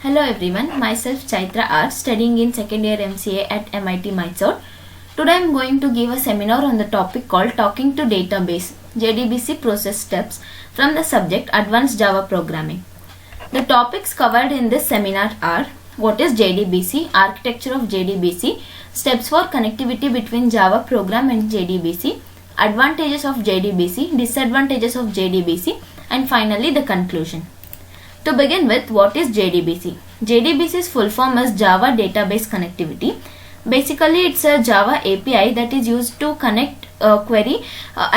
Hello everyone, myself Chaitra R, studying in second year MCA at MIT Mysore. Today I am going to give a seminar on the topic called Talking to Database, JDBC Process Steps from the subject Advanced Java Programming. The topics covered in this seminar are: what is JDBC, architecture of JDBC, steps for connectivity between Java program and JDBC, advantages of JDBC, disadvantages of JDBC, and finally the conclusion. To begin with, what is JDBC? JDBC's full form is Java Database Connectivity. Basically, it's a Java API that is used to connect a query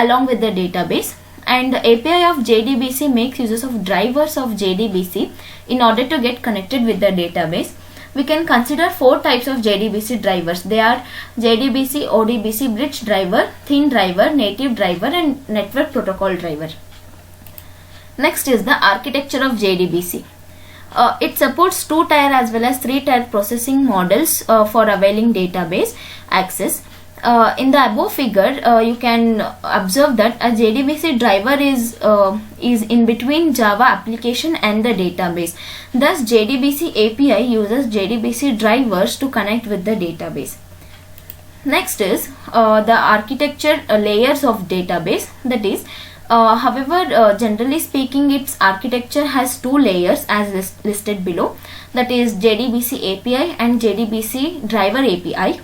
along with the database. And the API of JDBC makes use of drivers of JDBC in order to get connected with the database. We can consider four types of JDBC drivers. They are JDBC, ODBC, Bridge driver, Thin driver, Native driver, and Network Protocol driver. Next is the architecture of JDBC. It supports 2-tier as well as 3-tier processing models for availing database access. In the above figure, you can observe that a JDBC driver is in between Java application and the database. Thus, JDBC API uses JDBC drivers to connect with the database. Next is the architecture layers of database. That is, generally speaking, its architecture has two layers as listed below. That is JDBC API and JDBC driver API.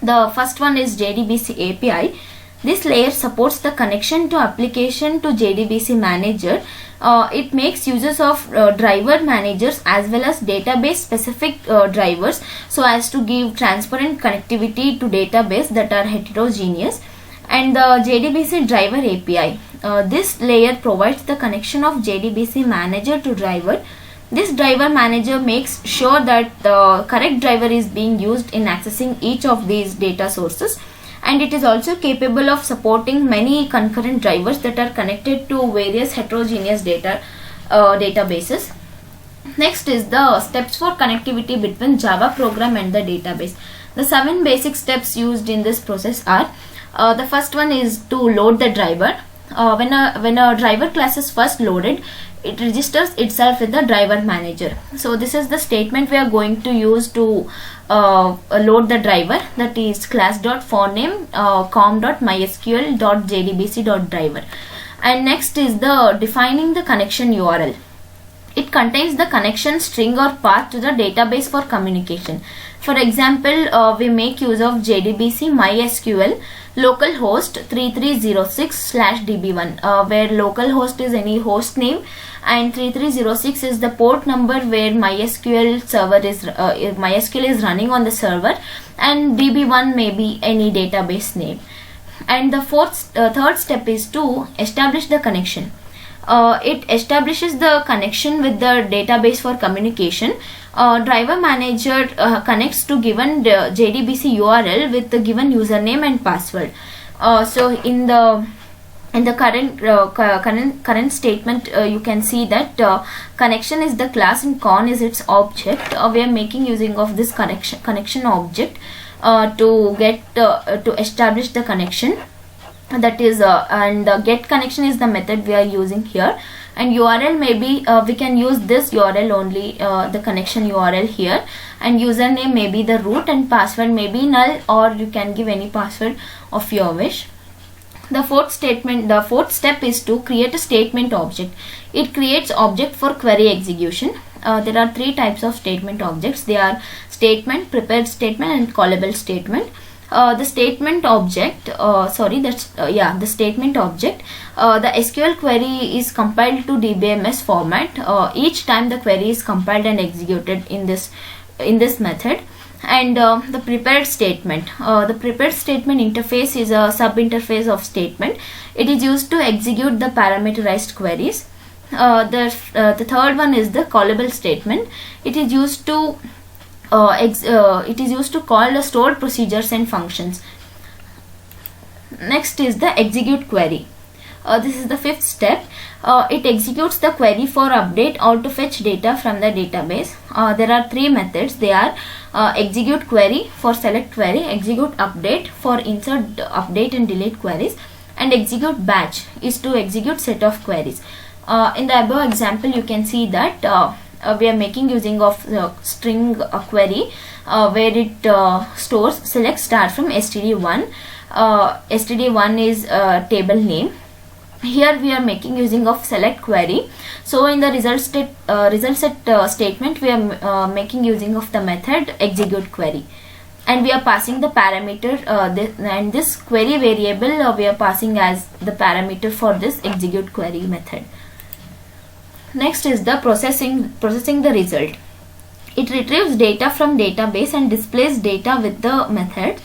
The first one is JDBC API. This layer supports the connection to application to JDBC manager. It makes uses of driver managers as well as database specific drivers so as to give transparent connectivity to database that are heterogeneous. And the JDBC driver API. This layer provides the connection of JDBC manager to driver. This driver manager makes sure that the correct driver is being used in accessing each of these data sources, and it is also capable of supporting many concurrent drivers that are connected to various heterogeneous databases. Next is the steps for connectivity between Java program and the database. The 7 basic steps used in this process are: the first one is to load the driver. When a driver class is first loaded, it registers itself with the driver manager. So this is the statement we are going to use to load the driver. That is class.forName com.mysql.jdbc.driver. And next is the defining the connection URL. It contains the connection string or path to the database for communication. For example, we make use of JDBC MySQL localhost 3306/db1, where localhost is any host name and 3306 is the port number where MySQL is running on the server, and db1 may be any database name. And the third step is to establish the connection. It establishes the connection with the database for communication. Driver manager connects to given JDBC URL with the given username and password. So in the current statement, you can see that connection is the class and con is its object. We are making using of this connection object to establish the connection. That is and get connection is the method we are using here, and URL maybe we can use this URL only, the connection URL here, and username may be the root and password may be null, or you can give any password of your wish. The fourth step is to create a statement object. It creates object for query execution. There are 3 types of statement objects. They are statement, prepared statement, and callable statement. The statement object, the statement object, the SQL query is compiled to DBMS format each time the query is compiled and executed in this method. And the prepared statement, interface is a sub interface of statement. It is used to execute the parameterized queries. The third one is the callable statement. It is used to call the stored procedures and functions. Next is the execute query. This is the 5th step. It executes the query for update or to fetch data from the database. There are 3 methods. They are execute query for select query, execute update for insert, update and delete queries, and execute batch is to execute set of queries. In the above example, you can see that we are making using of string query where it stores select star from std1. Std1 is table name. Here we are making using of select query. So in the result set statement, we are making using of the method execute query, and we are passing the parameter and this query variable we are passing as the parameter for this execute query method. Next is the processing the result. It retrieves data from database and displays data with the method.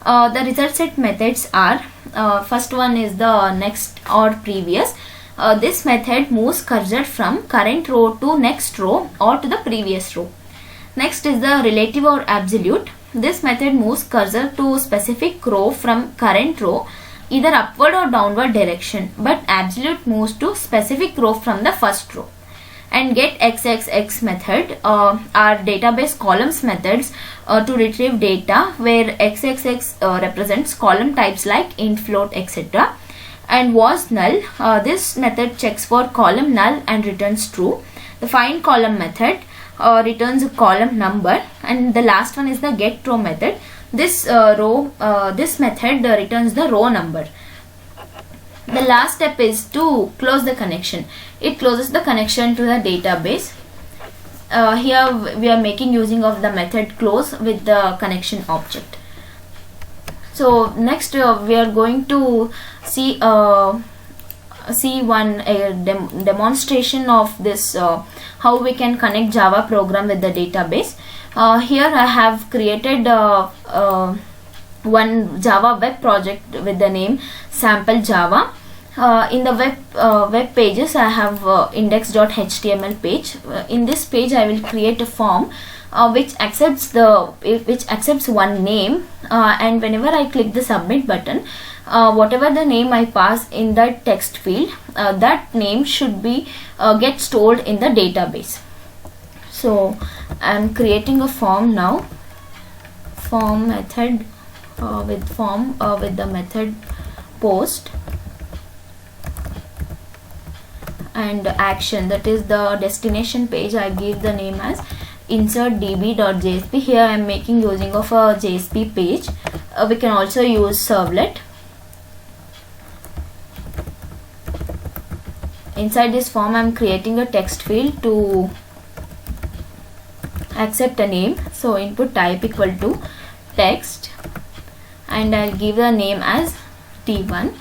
The result set methods are, first one is the next or previous. This method moves cursor from current row to next row or to the previous row. Next is the relative or absolute. This method moves cursor to specific row from current row, either upward or downward direction, but absolute moves to specific row from the first row. And get xxx method are database columns methods to retrieve data, where xxx represents column types like int, float, etc. And was null, this method checks for column null and returns true. The find column method returns a column number, and the last one is the get row method. This method returns the row number. The last step is to close the connection. It closes the connection to the database. Here we are making using of the method close with the connection object. So next we are going to see one demonstration of this how we can connect Java program with the database. Here I have created one Java web project with the name sample Java. In the web pages I have index.html page. In this page I will create a form which accepts one name, and whenever I click the submit button, whatever the name I pass in that text field, that name should be get stored in the database. So I am creating a form now. Form method with the method post, and action, that is the destination page, I give the name as insert db.jsp. Here I am making using of a JSP page. We can also use servlet. Inside this form I am creating a text field to accept a name. So input type equal to text, and I'll give the name as t1,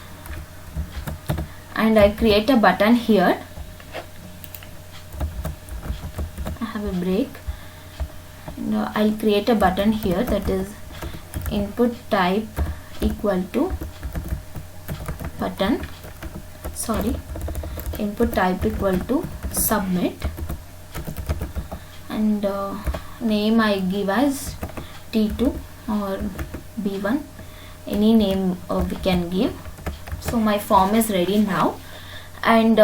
and I create a button here. I have a break. Now I'll create a button here, that is input type equal to button, input type equal to submit, and name I give as t2 or b1, any name we can give. So my form is ready now, and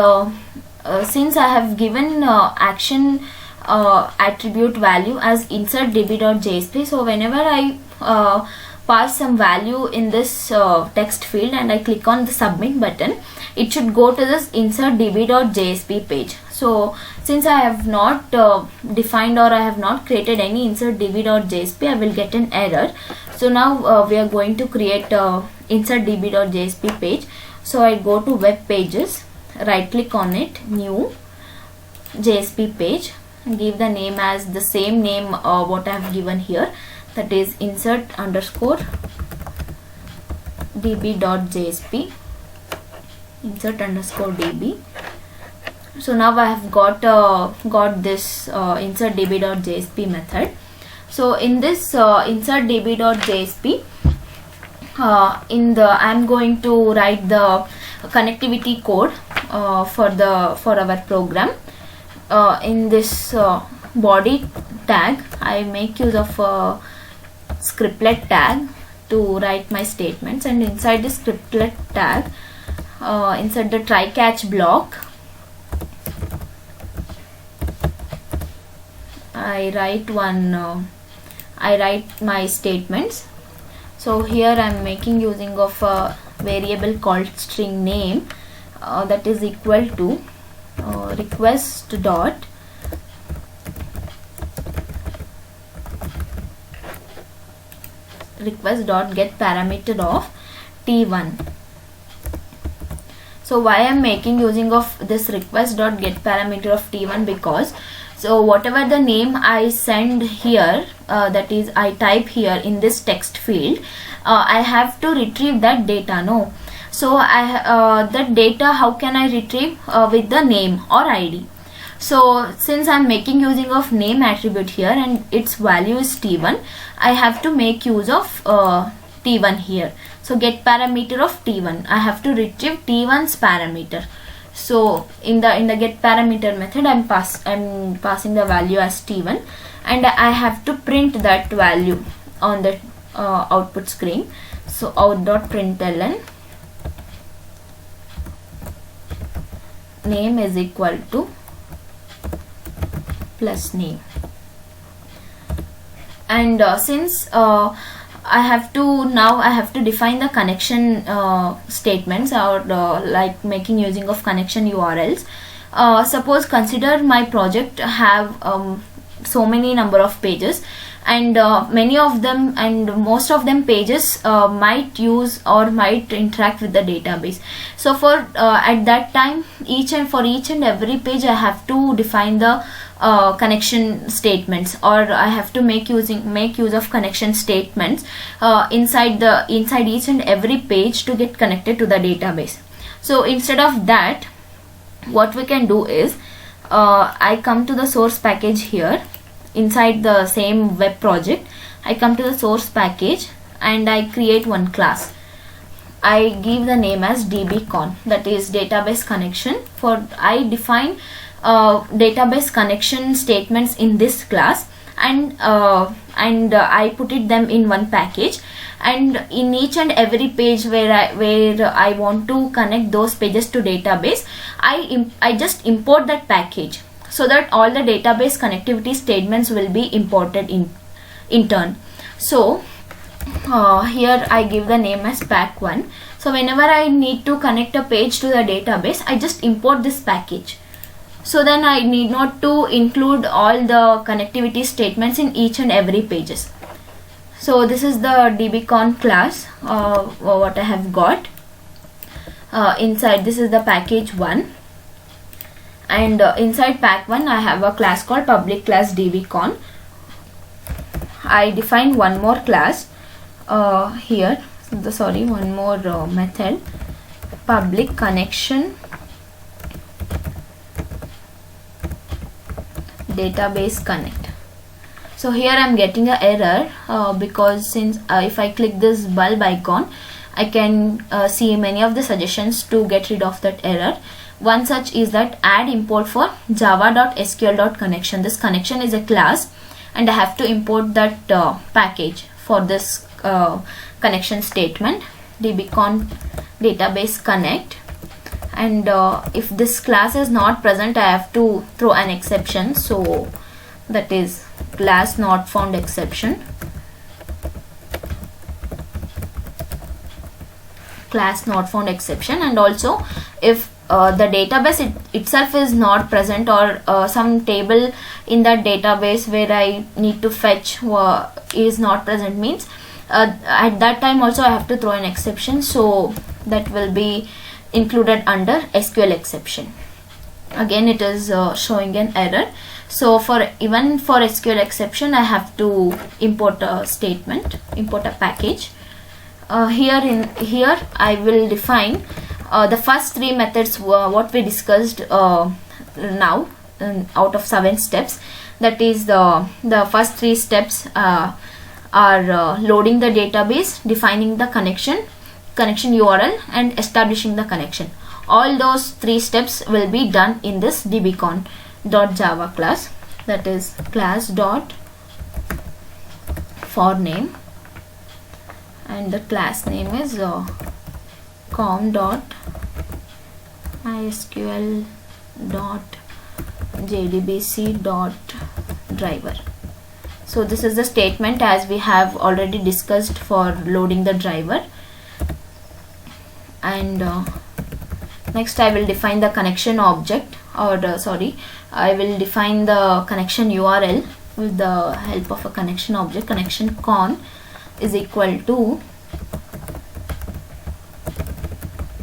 since I have given action attribute value as insert db.jsp, so whenever I pass some value in this text field and I click on the submit button, it should go to this insert db.jsp page. So since I have not defined or I have not created any insert db.jsp, I will get an error. So now we are going to create insert db.jsp page. So I go to web pages, right click on it, new JSP page, give the name as the same name what I have given here, that is insert underscore db.jsp, insert underscore db. So now I have got this insert db.jsp method. So in this insert db.jsp, I am going to write the connectivity code for our program. In this body tag, I make use of a scriptlet tag to write my statements, and inside the scriptlet tag, inside the try catch block, I write my statements. So here I am making using of a variable called string name, that is equal to request dot request dot get parameter of t1. So why I'm making using of this request dot get parameter of t1, because so whatever the name I send here, that is I type here in this text field, I have to retrieve that data, no? So that data, how can I retrieve? With the name or ID. So since I'm making using of name attribute here and its value is t1, I have to make use of t1 here. So get parameter of t1, I have to retrieve t1's parameter. So in the get parameter method, I'm passing the value as t1, and I have to print that value on the output screen. So out.println name is equal to plus name. And since I have to define the connection statements, or like making using of connection URLs. Suppose consider my project have so many number of pages, and many of them and most of them pages might use or might interact with the database. So for at that time, for each and every page I have to define the connection statements, or I have to make use of connection statements inside each and every page to get connected to the database. So instead of that, what we can do is I come to the source package here inside the same web project. I come to the source package and I create one class. I give the name as dbcon, that is database connection. For I define database connection statements in this class, and I put them in one package, and in each and every page where I want to connect those pages to database, I just import that package, so that all the database connectivity statements will be imported in turn. So here I give the name as pack1. So whenever I need to connect a page to the database, I just import this package. So then I need not to include all the connectivity statements in each and every pages. So this is the dbcon class what I have got. Inside this is the package 1, and inside pack1 I have a class called public class dbcon. I define one more class here, one more method, public connection database connect. So here I am getting an error because since if I click this bulb icon, I can see many of the suggestions to get rid of that error. One such is that add import for java.sql.connection. This connection is a class, and I have to import that package for this connection statement, dbcon database connect. And if this class is not present, I have to throw an exception. So that is class not found exception. Class not found exception. And also if the database itself is not present, or some table in that database where I need to fetch is not present, means at that time also I have to throw an exception. So that will be included under SQL exception. Again it is showing an error. So even for SQL exception, I have to import a statement, import a package. Here I will define the first three methods what we discussed now out of 7 steps. That is the first 3 steps are loading the database, defining the connection URL, and establishing the connection. All those 3 steps will be done in this dbcon.java class, that is class dot for name, and the class name is com.mysql.jdbc.driver. So this is the statement as we have already discussed for loading the driver. And next I will define the connection object, or I will define the connection URL with the help of a connection object, connection con. is equal to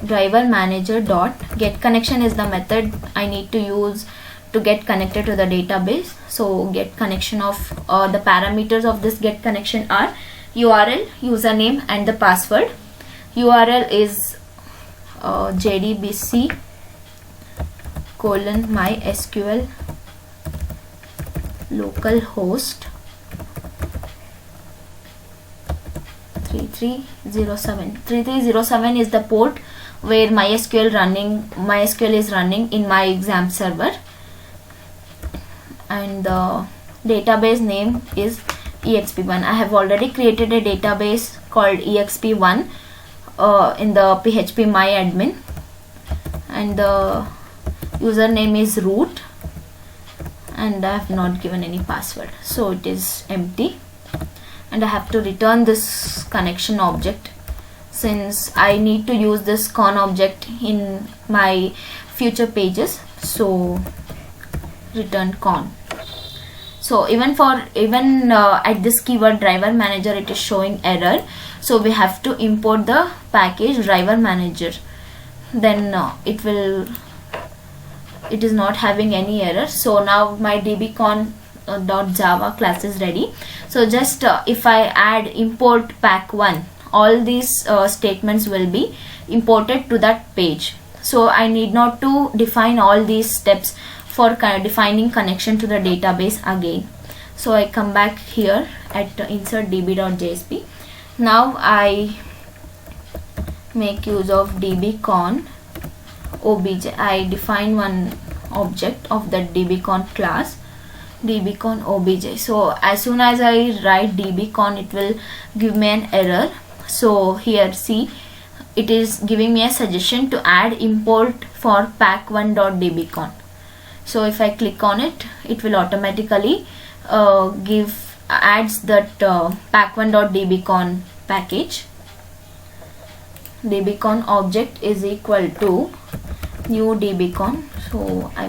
driver manager dot get connection is the method I need to use to get connected to the database. So get connection of the parameters of this get connection are URL, username and the password. URL is jdbc :mysql localhost 3307. 3307 is the port where MySQL is running in my exam server, and the database name is exp1. I have already created a database called exp1 in the phpMyAdmin, and the username is root, and I have not given any password, so it is empty. And I have to return this connection object since I need to use this con object in my future pages. So return con. So even at this keyword driver manager, it is showing error, so we have to import the package driver manager. Then it is not having any error. So now my dbcon.java class is ready. So just if I add import pack1, all these statements will be imported to that page. So I need not to define all these steps for defining connection to the database again. So I come back here at insert db.jsp. Now I make use of dbcon obj. I define one object of that dbcon class, dbcon obj. So as soon as I write dbcon, it will give me an error. So here see, it is giving me a suggestion to add import for pack1.dbcon. So if I click on it, it will automatically adds that pack1.dbcon package. Dbcon object is equal to new dbcon. So I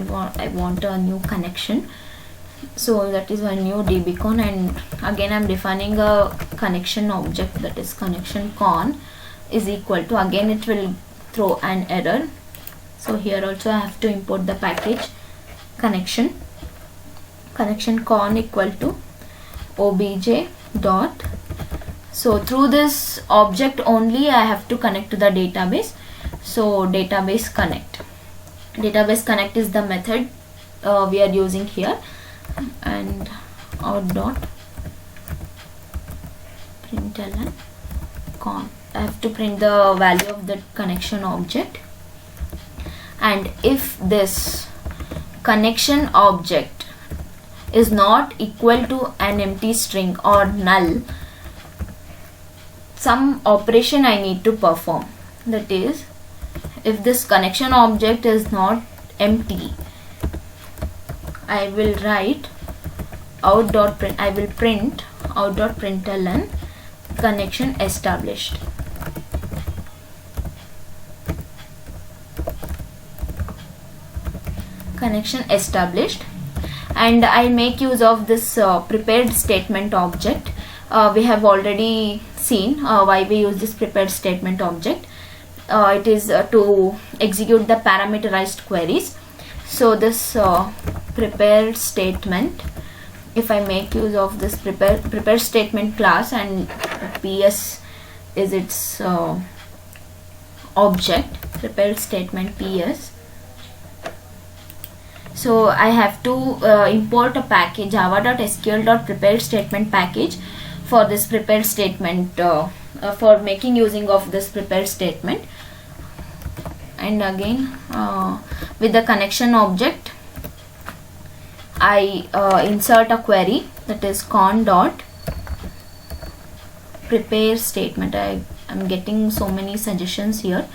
want a new connection, so that is a new dbcon, and again I'm defining a connection object, that is connection con is equal to, again it will throw an error. So here also I have to import the package connection con equal to obj dot. So through this object only I have to connect to the database. So database connect is the method we are using here, and out dot println con. I have to print the value of the connection object, and if this connection object is not equal to an empty string or null, some operation I need to perform. That is, if this connection object is not empty, I will write print out.println connection established. Connection established, and I make use of this prepared statement object. We have already seen why we use this prepared statement object. It is to execute the parameterized queries. So this prepared statement, if I make use of this prepared statement class, and PS is its object, prepared statement PS. So I have to import a package java.sql.prepared statement package for this prepared statement, for making using of this prepared statement. And again with the connection object, I insert a query, that is con dot prepare statement. I am getting so many suggestions here.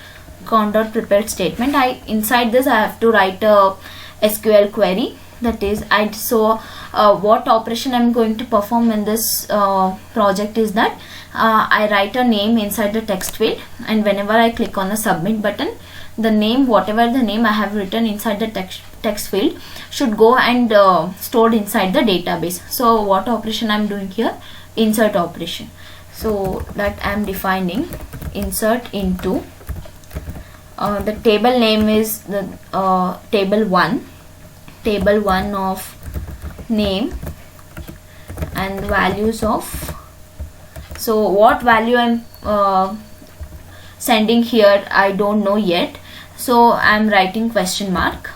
Con dot prepared statement. Inside this I have to write a SQL query, that is what operation I'm going to perform in this project is that I write a name inside the text field, and whenever I click on the submit button, the name, whatever the name I have written inside the text field, should go and stored inside the database. So what operation I'm doing here? Insert operation. So that I am defining insert into the table name is the table 1 of name and values of, so what value I'm sending here I don't know yet, so I'm writing question mark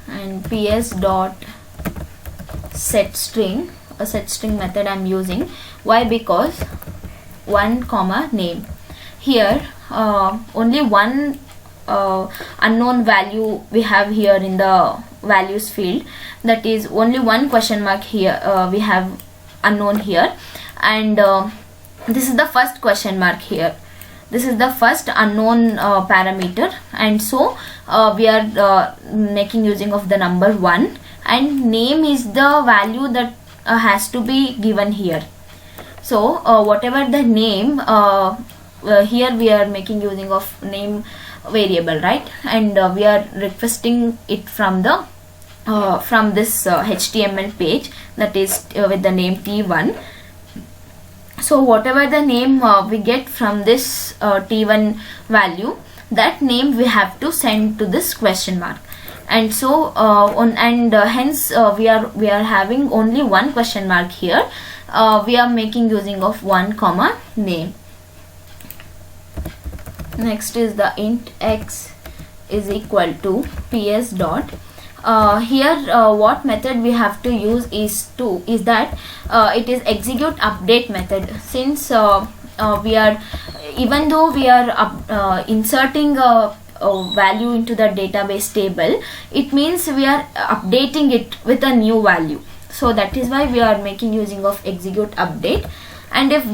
and ps dot set string, a set string method I'm using. Why? Because 1 comma name. Here only one unknown value we have here in the values field, that is only one question mark here we have unknown here, and this is the first question mark here, this is the first unknown parameter, and so we are making using of the number 1, and name is the value that has to be given here. So whatever the name here we are making using of name variable, right, and we are requesting it from the from this HTML page, that is with the name T1. So whatever the name we get from this T1 value, that name we have to send to this question mark, and so hence we are having only one question mark here. We are making using of 1 comma name. Next is the int x is equal to ps dot. Here what method we have to use is that it is execute update method, since we are, even though we are inserting a value into the database table, it means we are updating it with a new value, so that is why we are making using of execute update. And if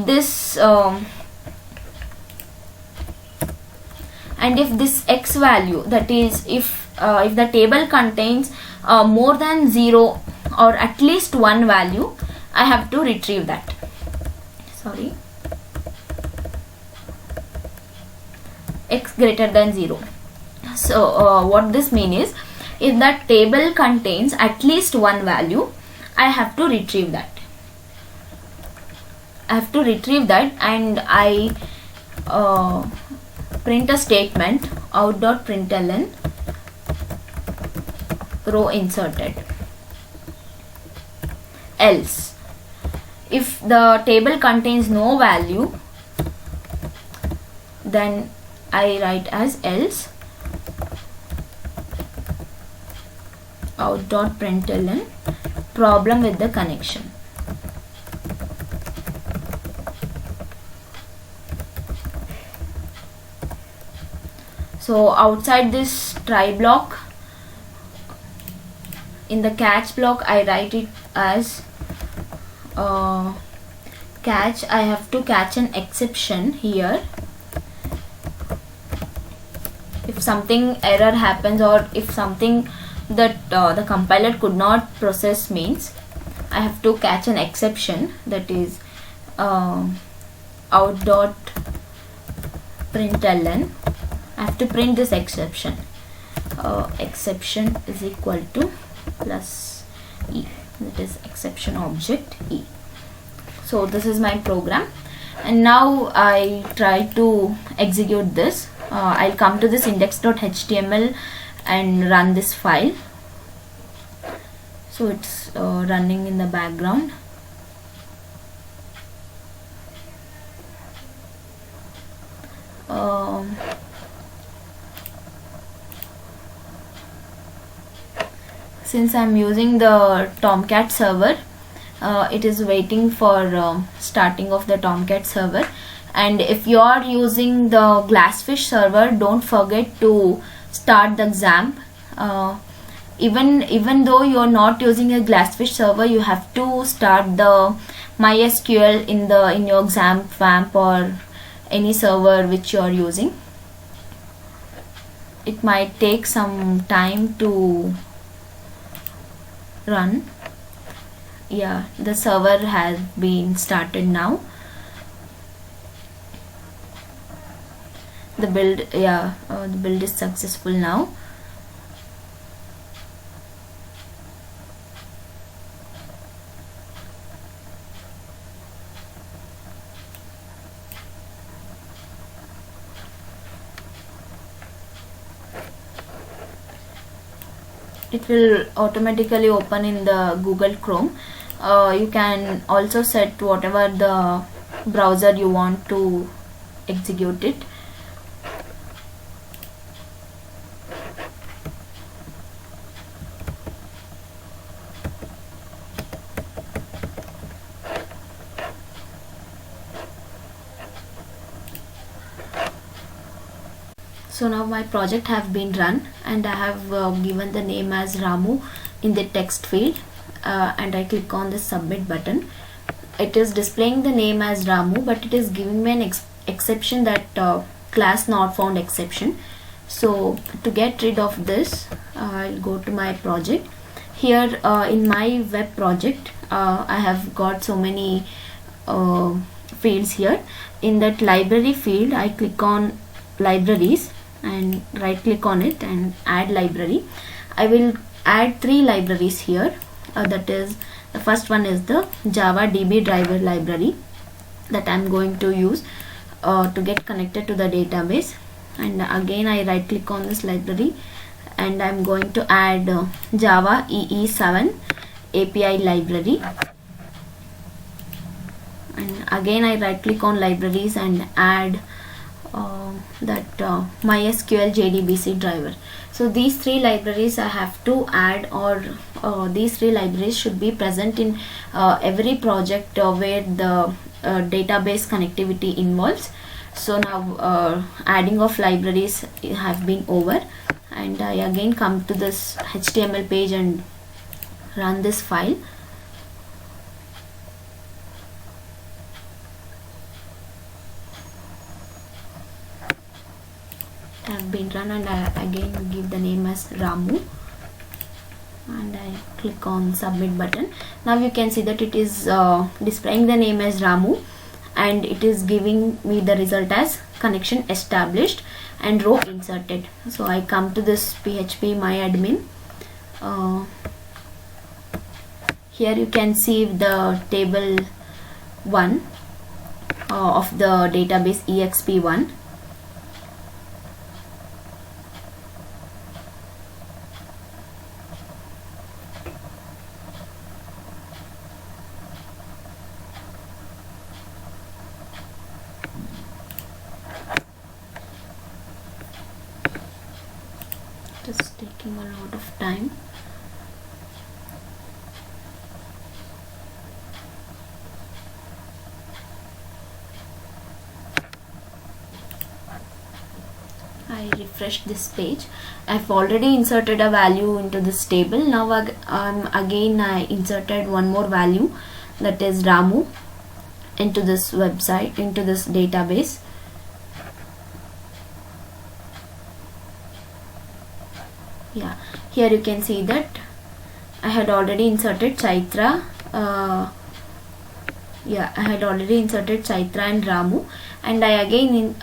this x value, that is if the table contains more than 0 or at least one value, I have to retrieve that. Sorry, x greater than 0. So what this means is, if that table contains at least one value, I have to retrieve that. And I print a statement out.println row inserted. Else, if the table contains no value, then I write as else out.println problem with the connection. So outside this try block, in the catch block, I write it as catch. I have to catch an exception here. If something error happens, or if something that the compiler could not process means, I have to catch an exception, that is out.println. I have to print this exception. Exception is equal to plus e, that is exception object e. So this is my program, and now I try to execute this. I'll come to this index.html and run this file. So it's running in the background. Since I'm using the Tomcat server, it is waiting for starting of the Tomcat server. And if you are using the Glassfish server, don't forget to start the XAMPP. Even though you are not using a Glassfish server, you have to start the MySQL in your XAMPP, WAMP, or any server which you are using. It might take some time to run. Yeah, the server has been started now. The build, the build is successful now. it will automatically open in the Google Chrome. You can also set whatever the browser you want to execute it. So now my project have been run, and I have given the name as Ramu in the text field, and I click on the submit button. It is displaying the name as Ramu, but it is giving me an exception, that class not found exception. So to get rid of this, I'll go to my project. Here in my web project, I have got so many fields here. In that library field, I click on libraries and right click on it and add library. I will add 3 libraries here. That is, the first one is the Java DB driver library that I'm going to use to get connected to the database. And again, I right click on this library and I'm going to add Java EE7 API library. And again, I right click on libraries and add that MySQL JDBC driver. So these 3 libraries I have to add, or these 3 libraries should be present in every project where the database connectivity involves. So now adding of libraries have been over, and I again come to this HTML page and run this file. Have been run, and I again give the name as Ramu, and I click on submit button. Now you can see that it is displaying the name as Ramu, and it is giving me the result as connection established and row inserted. So I come to this PHP myadmin. Here you can see the table 1 of the database exp1. It's taking a lot of time. I refresh this page. I've already inserted a value into this table. Now again I inserted one more value, that is Ramu, into this website, into this database. Yeah, here you can see that I had already inserted Chaitra. I had already inserted Chaitra and Ramu, and I again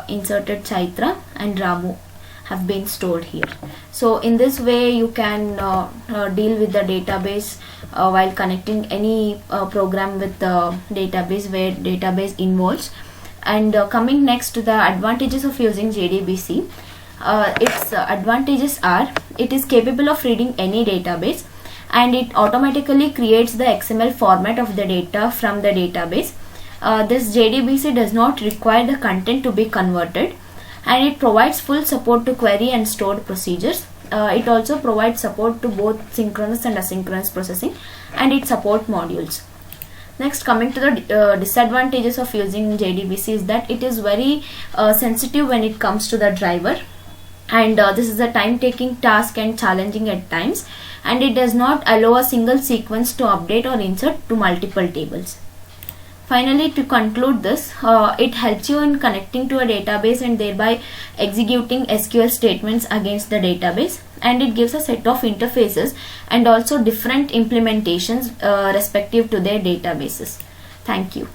inserted Chaitra and Ramu have been stored here. So in this way you can deal with the database while connecting any program with the database where database involves. And coming next to the advantages of using JDBC. Its advantages are, it is capable of reading any database, and it automatically creates the XML format of the data from the database. This JDBC does not require the content to be converted, and it provides full support to query and stored procedures. It also provides support to both synchronous and asynchronous processing, and it supports modules. Next, coming to the disadvantages of using JDBC is that it is very sensitive when it comes to the driver. And this is a time-taking task and challenging at times, and it does not allow a single sequence to update or insert to multiple tables. Finally, to conclude this, it helps you in connecting to a database and thereby executing SQL statements against the database, and it gives a set of interfaces and also different implementations respective to their databases. Thank you.